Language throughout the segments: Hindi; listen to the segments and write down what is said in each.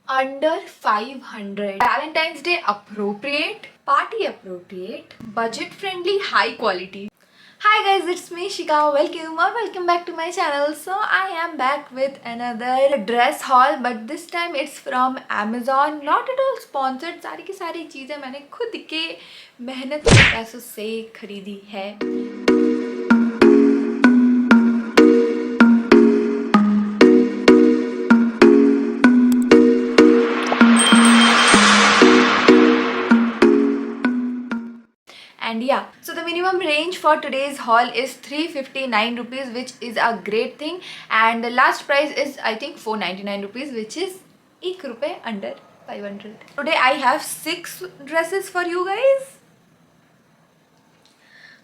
under 500. Valentine's Day appropriate, party appropriate, budget friendly, high quality. Hi guys, it's me Shika. Welcome back to my channel. So I am back with another dress haul, but this time it's from Amazon. Not at all sponsored. सारी की सारी चीज़ें मैंने खुद के मेहनत के पैसों से खरीदी है. And yeah, so the minimum range for today's haul is 359 rupees, which is a great thing, and the last price is I think 499 rupees, which is 1 rupee under 500. Today I have 6 dresses for you guys.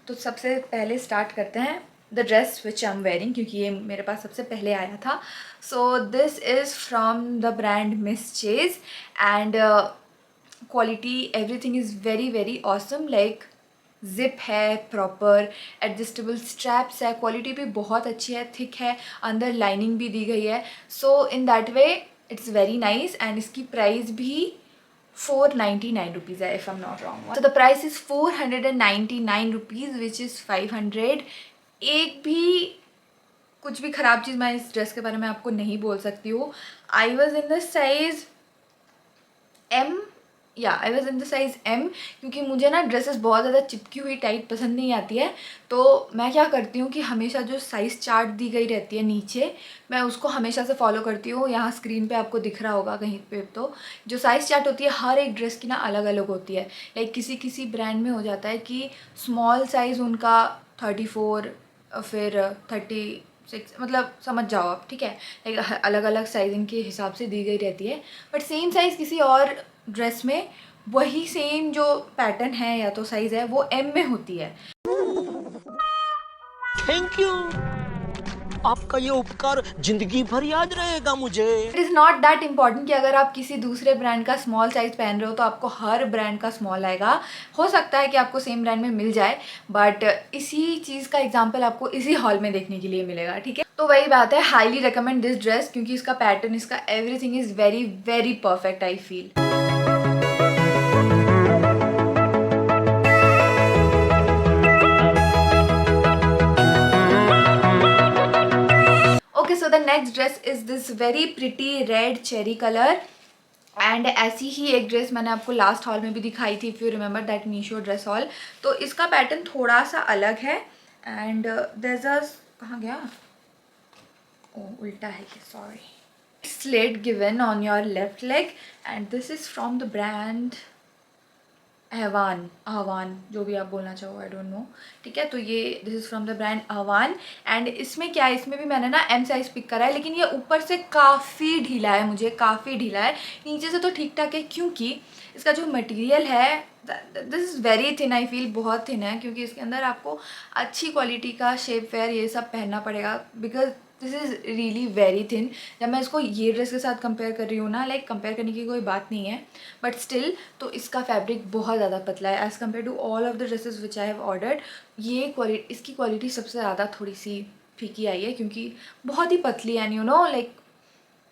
तो सबसे पहले स्टार्ट करते हैं the dress which I am wearing, क्योंकि ये मेरे पास सबसे पहले आया था. सो this is from the brand miss chase and quality everything is very very awesome. Like zip है, प्रॉपर एडजस्टेबल स्ट्रैप्स है, क्वालिटी भी बहुत अच्छी है, थिक है, अंदर लाइनिंग भी दी गई है. So in that way it's very nice. And इसकी प्राइस भी 499 रुपीज़ है, if I am not wrong. तो the price is 499 rupees, which is 500. एक भी कुछ भी ख़राब चीज़ मैं इस ड्रेस के बारे में आपको नहीं बोल सकती हूँ. I was in the size M. I was in the size M, क्योंकि मुझे ना ड्रेसेस बहुत ज़्यादा चिपकी हुई टाइट पसंद नहीं आती है. तो मैं क्या करती हूँ कि हमेशा जो साइज़ चार्ट दी गई रहती है नीचे, मैं उसको हमेशा से फॉलो करती हूँ. यहाँ स्क्रीन पे आपको दिख रहा होगा कहीं पे, तो जो साइज़ चार्ट होती है हर एक ड्रेस की ना अलग अलग होती है. लाइक किसी ब्रांड में हो जाता है कि स्मॉल साइज़ उनका 34, फिर 36, मतलब समझ जाओ आप, ठीक है. लाइक अलग अलग साइजिंग के हिसाब से दी गई रहती है. बट सेम साइज़ किसी और ड्रेस में वही सेम जो पैटर्न है या तो साइज़ है वो एम में होती है. थैंक यू, आपका ये उपकार जिंदगी भर याद रहेगा मुझे. It is not that important कि अगर आप किसी दूसरे ब्रांड का स्मॉल साइज़ पहन रहे हो तो आपको हर ब्रांड का स्मॉल आएगा. हो सकता है कि आपको सेम ब्रांड में मिल जाए, बट इसी चीज़ का एग्जांपल आपको इसी हॉल में देखने के लिए मिलेगा, ठीक है. तो वही बात है, हाईली रिकमेंड दिस ड्रेस, क्योंकि इसका पैटर्न, इसका everything is very very perfect I feel. Okay, so the next dress is this very pretty red cherry color. And ऐसी ही एक ड्रेस मैंने आपको लास्ट हॉल में भी दिखाई थी, if you remember that Meesho dress hall. तो इसका पैटर्न थोड़ा सा अलग है. एंड देयर अ, कहाँ गया, ओ उल्टा है ये, sorry. Slit given on your left leg and this is from the brand आहवान, जो भी आप बोलना चाहो, आई डोंट नो, ठीक है. तो ये this is from the brand आहवान. एंड इसमें क्या है, इसमें भी मैंने ना एम साइज़ पिक करा है, लेकिन ये ऊपर से काफ़ी ढीला है, मुझे काफ़ी ढीला है. नीचे से तो ठीक ठाक है, क्योंकि इसका जो मटेरियल है this is very thin I feel. बहुत थिन है, क्योंकि इसके अंदर आपको अच्छी क्वालिटी का शेप वेयर ये सब पहनना पड़ेगा, because this is really very thin. जब मैं इसको ये ड्रेस के साथ कंपेयर कर रही हूँ ना, लाइक कंपेयर करने की कोई बात नहीं है, बट स्टिल तो इसका फैब्रिक बहुत ज़्यादा पतला है as compare to all of the dresses which I have ordered. ये क्वालिटी, इसकी क्वालिटी सबसे ज़्यादा थोड़ी सी फीकी आई है, क्योंकि बहुत ही पतली है. यू नो, लाइक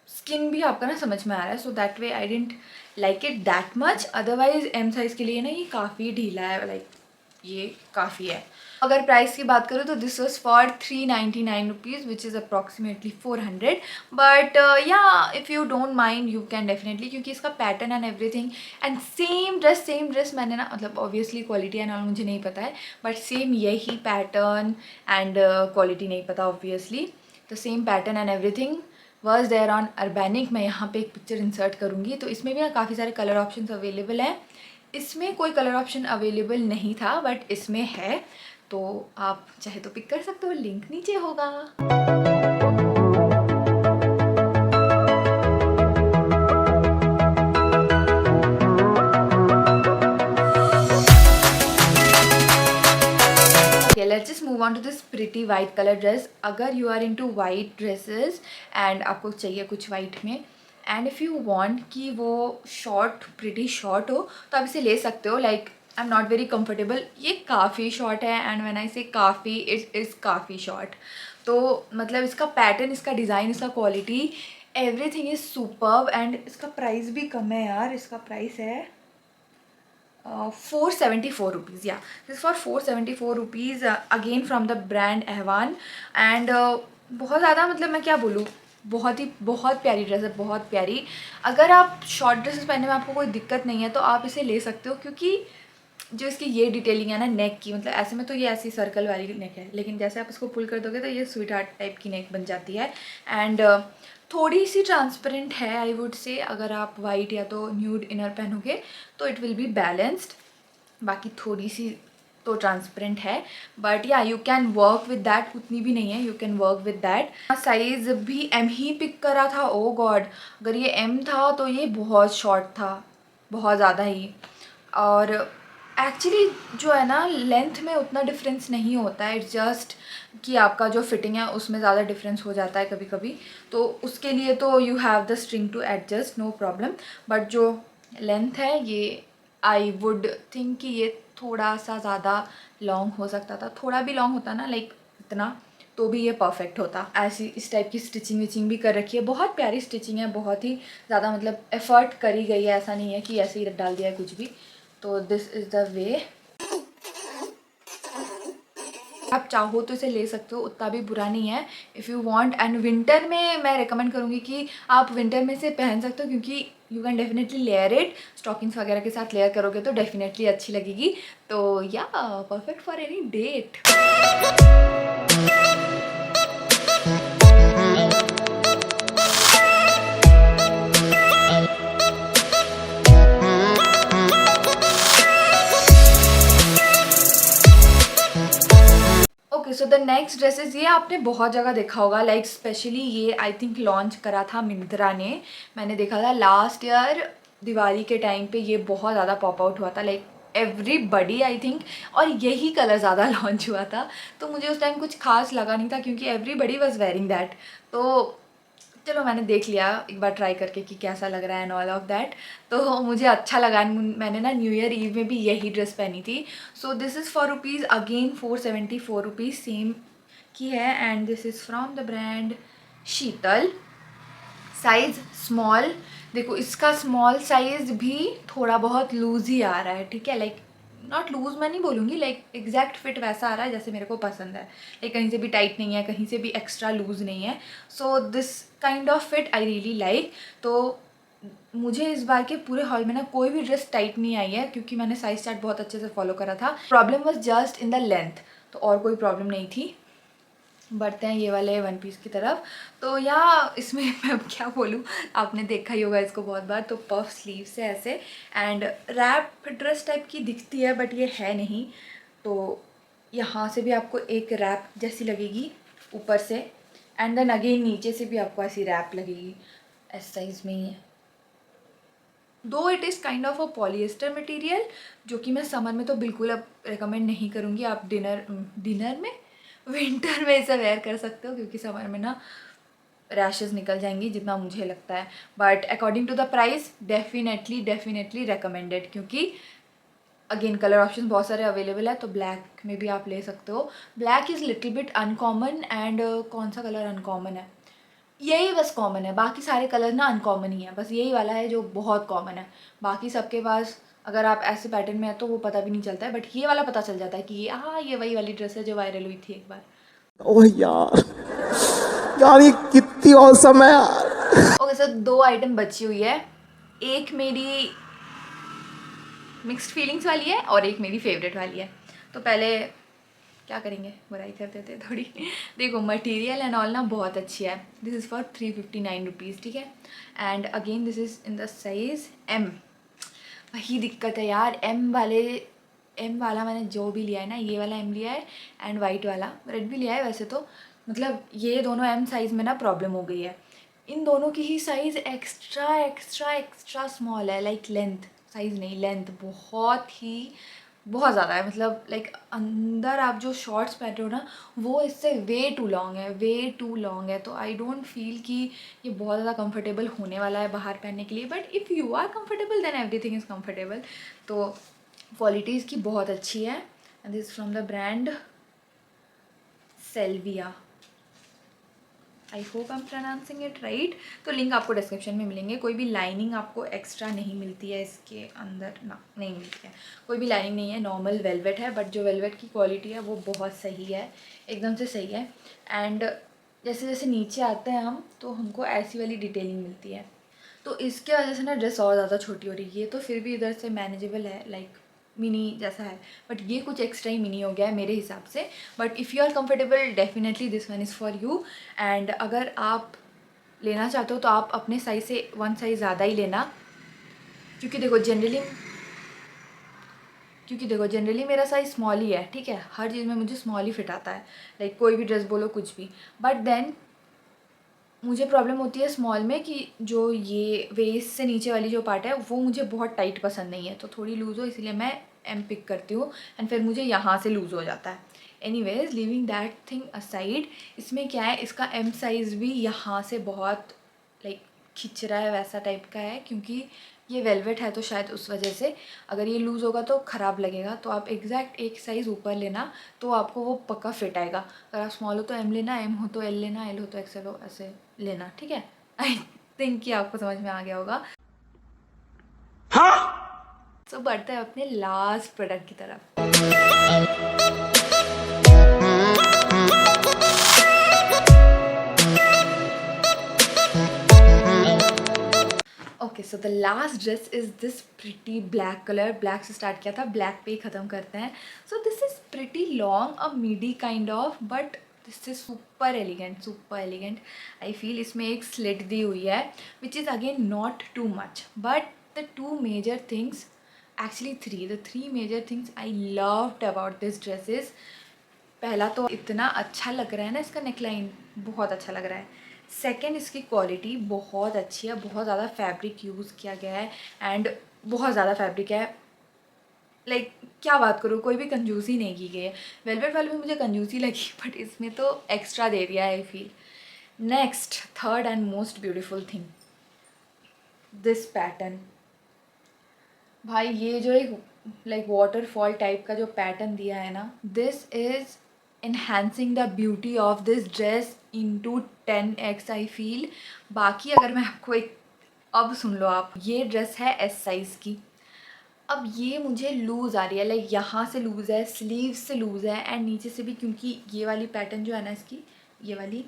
स्किन भी आपका ना समझ में आ रहा है. So that way I didn't like it that much. Otherwise M size के लिए ना ये काफ़ी ढीला है, लाइक ये काफ़ी है. अगर प्राइस की बात करूँ तो this was for 399 rupees, which is approximately 400. But yeah if you don't mind you can definitely, क्योंकि इसका pattern and everything and same dress मैंने ना, मतलब ऑब्वियसली क्वालिटी एंड ऑल मुझे नहीं पता है, बट सेम यही पैटर्न एंड क्वालिटी नहीं पता obviously. The same pattern and everything was there on Urbanic. मैं यहाँ पे एक पिक्चर इंसर्ट करूँगी. तो इसमें भी ना काफ़ी सारे कलर ऑप्शन अवेलेबल हैं. इसमें कोई कलर ऑप्शन अवेलेबल नहीं था, बट इसमें है, तो आप चाहे तो पिक कर सकते हो, लिंक नीचे होगा. Okay, let's just move on to this pretty white color dress. अगर you are into white dresses and आपको चाहिए कुछ white में, एंड इफ़ यू वॉन्ट कि वो शॉर्ट, प्रिटी शॉर्ट हो, तो आप इसे ले सकते हो. Like I am not very comfortable, ये काफ़ी शॉर्ट है, एंड व्हेन आई से काफ़ी, इट इज़ काफ़ी शॉर्ट. तो मतलब इसका पैटर्न, इसका डिज़ाइन, इसका quality everything is superb and इसका प्राइस भी कम है यार. इसका प्राइस है 474 रुपीज़. या this for 474 rupees again from the brand एहवान. एंड बहुत ज़्यादा मतलब मैं क्या बोलूँ, बहुत प्यारी ड्रेस है, बहुत प्यारी. अगर आप शॉर्ट ड्रेसेस पहनने में आपको कोई दिक्कत नहीं है तो आप इसे ले सकते हो, क्योंकि जो इसकी ये डिटेलिंग है ना नेक की, मतलब ऐसे में तो ये ऐसी सर्कल वाली नेक है, लेकिन जैसे आप इसको पुल कर दोगे तो ये स्वीट हार्ट टाइप की नेक बन जाती है. एंड थोड़ी सी ट्रांसपेरेंट है आई वुड से. अगर आप वाइट या तो न्यूड इनर पहनोगे तो इट विल बी बैलेंस्ड. बाकी थोड़ी सी तो ट्रांसपेरेंट है, बट या you can work with that. उतनी भी नहीं है, you can work with that. Size भी एम ही पिक करा था. ओ गॉड, अगर ये एम था तो ये बहुत शॉर्ट था, बहुत ज़्यादा ही. और एक्चुअली जो है ना लेंथ में उतना डिफरेंस नहीं होता है. इट्स जस्ट कि आपका जो फिटिंग है उसमें ज़्यादा डिफरेंस हो जाता है कभी कभी, तो उसके लिए तो you have the string to adjust, no problem. But जो लेंथ है ये आई वुड थिंक कि ये थोड़ा सा ज़्यादा लॉन्ग हो सकता था. थोड़ा भी लॉन्ग होता ना, लाइक इतना, तो भी ये परफेक्ट होता. ऐसी इस टाइप की स्टिचिंग विचिंग भी कर रखी है. बहुत प्यारी स्टिचिंग है, बहुत ही ज़्यादा मतलब एफर्ट करी गई है. ऐसा नहीं है कि ऐसे ही डाल दिया है कुछ भी. तो दिस इज़ द वे. आप चाहो तो इसे ले सकते हो, उतना भी बुरा नहीं है if you want. And winter में मैं रिकमेंड करूँगी कि आप विंटर में इसे पहन सकते हो, क्योंकि you can definitely layer it. Stockings वगैरह के साथ लेयर करोगे तो डेफिनेटली अच्छी लगेगी. तो या perfect for any date. Okay, so the next dresses, ये आपने बहुत जगह देखा होगा. लाइक स्पेशली ये आई थिंक लॉन्च करा था मिंत्रा ने. मैंने देखा था लास्ट ईयर दिवाली के टाइम पे ये बहुत ज़्यादा पॉप आउट हुआ था. लाइक एवरीबडी आई थिंक, और यही कलर ज़्यादा लॉन्च हुआ था. तो मुझे उस टाइम कुछ खास लगा नहीं था क्योंकि एवरीबडी वॉज वेयरिंग दैट. तो चलो मैंने देख लिया एक बार ट्राई करके कि कैसा लग रहा है एंड ऑल ऑफ दैट. तो मुझे अच्छा लगा. मैंने ना न्यू ईयर ईव में भी यही ड्रेस पहनी थी. सो this is for rupees again 474 rupees same की है. And this is from the brand Sheetal. Size small. देखो इसका स्मॉल साइज़ भी थोड़ा बहुत लूज़ ही आ रहा है, ठीक है. लाइक नॉट लूज़ मैं नहीं बोलूँगी, लाइक एग्जैक्ट फिट वैसा आ रहा है जैसे मेरे को पसंद है. लाइक कहीं से भी टाइट नहीं है, कहीं से भी एक्स्ट्रा लूज़ नहीं है. So this kind of fit I really like. तो मुझे इस बार के पूरे हॉल में ना कोई भी ड्रेस टाइट नहीं आई है, क्योंकि मैंने साइज चार्ट बहुत अच्छे से फॉलो करा था. Problem was just in the length, तो और कोई प्रॉब्लम नहीं थी. बढ़ते हैं ये वाले वन पीस की तरफ. तो या इसमें मैं अब क्या बोलूँ, आपने देखा ही होगा इसको बहुत बार. तो पफ स्लीव्स है ऐसे, एंड रैप ड्रेस टाइप की दिखती है बट ये है नहीं. तो यहाँ से भी आपको एक रैप जैसी लगेगी ऊपर से, एंड देन अगेन नीचे से भी आपको ऐसी रैप लगेगी. इस साइज में ही है. दो it is kind of a polyester material, जो कि मैं समर में तो बिल्कुल अब रिकमेंड नहीं करूँगी. आप डिनर में विंटर में इसे वेयर कर सकते हो, क्योंकि समर में ना रैशेज़ निकल जाएंगी जितना मुझे लगता है. But according to the price definitely recommended, क्योंकि अगेन कलर ऑप्शन बहुत सारे अवेलेबल है. तो ब्लैक में भी आप ले सकते हो. Black is little bit uncommon. And कौन सा कलर अनकॉमन है, यही बस कॉमन है. बाकी सारे कलर ना अनकॉमन ही है, बस यही वाला है जो बहुत कॉमन है. बाकी सबके पास अगर आप ऐसे पैटर्न में है तो वो पता भी नहीं चलता है, बट ये वाला पता चल जाता है कि ये ये वही वाली ड्रेस है जो वायरल हुई थी एक बार. ओह यार, यार ये कितनी औसम है यार. ओके सर, दो आइटम बची हुई है. एक मेरी मिक्स्ड फीलिंग्स वाली है और एक मेरी फेवरेट वाली है. तो पहले क्या करेंगे, बुराई कर देते थोड़ी. देखो मटेरियल एंड ऑल ना बहुत अच्छी है. दिस इज़ फॉर 359 रुपीज़, ठीक है. And again this is in the size M. वही दिक्कत है यार, एम वाला मैंने जो भी लिया है ना, ये वाला एम लिया है एंड वाइट वाला रेड भी लिया है वैसे तो. मतलब ये दोनों एम साइज़ में ना प्रॉब्लम हो गई है. इन दोनों की ही साइज़ एक्स्ट्रा स्मॉल है. लाइक लेंथ साइज़ नहीं, लेंथ बहुत ज़्यादा है. मतलब लाइक अंदर आप जो शॉर्ट्स पहन रहे हो ना, वो इससे वे टू लॉन्ग है. तो आई डोंट फील कि ये बहुत ज़्यादा कंफर्टेबल होने वाला है बाहर पहनने के लिए. But if you are comfortable then everything is comfortable. तो क्वालिटी इसकी बहुत अच्छी है. And this from the brand Selvia. I hope I am pronouncing it right. तो लिंक आपको डिस्क्रिप्शन में मिलेंगे। कोई भी लाइनिंग आपको एक्स्ट्रा नहीं मिलती है इसके अंदर, ना नहीं मिलती है, कोई भी लाइनिंग नहीं है, नॉर्मल वेलवेट है। बट जो वेलवेट की क्वालिटी है वो बहुत सही है, एकदम से सही है। एंड जैसे जैसे नीचे आते हैं हम तो हमको ऐसी वाली डिटेलिंग मिलती है। तो इसके वजह से ना ड्रेस और ज़्यादा छोटी हो रही है। ये तो फिर भी इधर से मैनेजेबल है, लाइक मिनी जैसा है, बट ये कुछ एक्स्ट्रा ही मिनी हो गया है मेरे हिसाब से। But if you are comfortable definitely this one is for you. And अगर आप लेना चाहते हो तो आप अपने साइज़ से 1 साइज़ ज़्यादा ही लेना, क्योंकि देखो जनरली मेरा साइज़ स्मॉल ही है, ठीक है। हर चीज़ में मुझे स्मॉल ही फिट आता है, लाइक कोई भी ड्रेस बोलो कुछ भी। बट देन मुझे प्रॉब्लम होती है स्मॉल में कि जो ये वेस्ट से नीचे वाली जो पार्ट है वो मुझे बहुत टाइट पसंद नहीं है, तो थोड़ी लूज़ हो, इसलिए मैं एम पिक करती हूँ एंड फिर मुझे यहाँ से लूज़ हो जाता है। Anyways living that thing aside, इसमें क्या है, इसका एम साइज़ भी यहाँ से बहुत लाइक खिंच रहा है, वैसा टाइप का है, क्योंकि ये वेलवेट है तो शायद उस वजह से। अगर ये लूज़ होगा तो ख़राब लगेगा, तो आप एग्जैक्ट एक साइज़ ऊपर लेना तो आपको वो पक्का फिट आएगा। अगर आप स्मॉल हो तो एम लेना, एम हो तो एल लेना, एल हो तो एक्सएल हो, ऐसे लेना, ठीक है। आई थिंक कि आपको समझ में आ गया होगा। सो बढ़ते हैं अपने लास्ट प्रोडक्ट की तरफ। Okay, so the last dress is this pretty black colour. Black से स्टार्ट किया था, ब्लैक पे ही ख़त्म करते हैं। So this is pretty long, a midi kind of, but this is super elegant. I feel इसमें एक स्लिट दी हुई है which is again not too much, but the two major things, actually the three major things I loved about this dresses. पहला तो इतना अच्छा लग रहा है ना, इसका नेकलाइन बहुत अच्छा लग रहा है। सेकंड, इसकी क्वालिटी बहुत अच्छी है, बहुत ज़्यादा फैब्रिक यूज़ किया गया है एंड बहुत ज़्यादा फैब्रिक है, लाइक क्या बात करूँ, कोई भी कंजूसी नहीं की गई है। वेलवेट वाले में मुझे कंजूसी लगी, बट इसमें तो एक्स्ट्रा दे दिया है I feel. Next, third and most beautiful thing, this pattern. भाई ये जो एक लाइक वाटरफॉल टाइप का जो पैटर्न दिया है ना, this is enhancing the beauty of this dress into 10x I feel। बाकी अगर मैं आपको एक, अब सुन लो आप, ये ड्रेस है एस साइज़ की। अब ये मुझे लूज़ आ रही है, लाइक यहाँ से लूज़ है, स्लीव से लूज़ है एंड नीचे से भी, क्योंकि ये वाली पैटर्न जो है ना इसकी, ये वाली,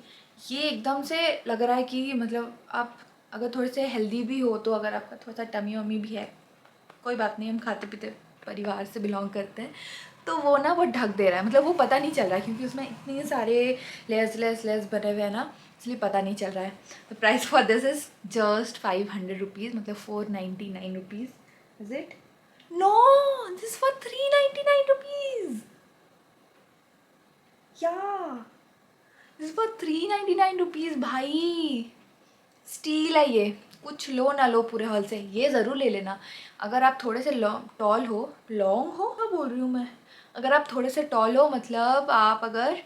ये एकदम से लग रहा है कि मतलब आप अगर थोड़े से हेल्दी भी हो, तो अगर आपका थोड़ा सा टमी वमी भी है, कोई बात नहीं, हम खाते पीते परिवार से बिलोंग करते हैं, तो वो ना वो ढक दे रहा है, मतलब वो पता नहीं चल रहा है, क्योंकि उसमें इतने सारे लेस बने हुए हैं ना, इसलिए पता नहीं चल रहा है। The price for this is just 500 rupees, मतलब 499 rupees. Is it? No, this for 399 rupees. या दिस फॉर 399 रुपीज़। भाई स्टील है ये, कुछ लो ना लो पूरे हॉल से, ये ज़रूर ले लेना। अगर आप थोड़े से टॉल हो, लॉन्ग हो, क्या बोल रही हूँ मैं, अगर आप थोड़े से टॉल हो, मतलब आप अगर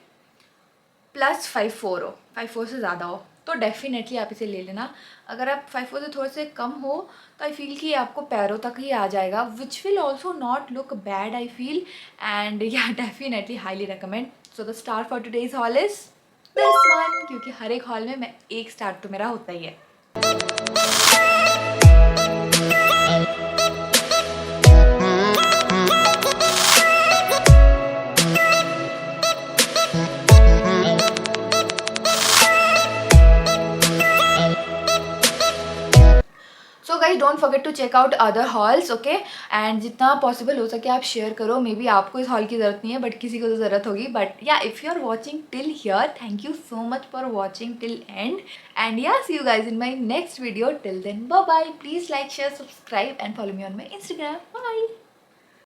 +5'4" हो, 5'4" से ज़्यादा हो, तो डेफिनेटली आप इसे ले लेना। अगर आप 5'4" से थोड़े से कम हो तो आई फील कि ये आपको पैरों तक ही आ जाएगा, which will also not look bad I feel. And yeah definitely highly recommend. So the star for today's haul is this one, क्योंकि हर एक हॉल में मैं एक स्टार तो मेरा होता ही है। So guys don't forget to check out other hauls, okay. And जितना पॉसिबल हो सके आप शेयर करो। मे बी आपको इस हॉल की ज़रूरत नहीं है, बट किसी को तो ज़रूरत होगी। But yeah if you are watching till here, thank you so much for watching till end. And yeah see you guys in my next video. Till then bye bye. Please like, share, subscribe and follow me on my Instagram. Bye.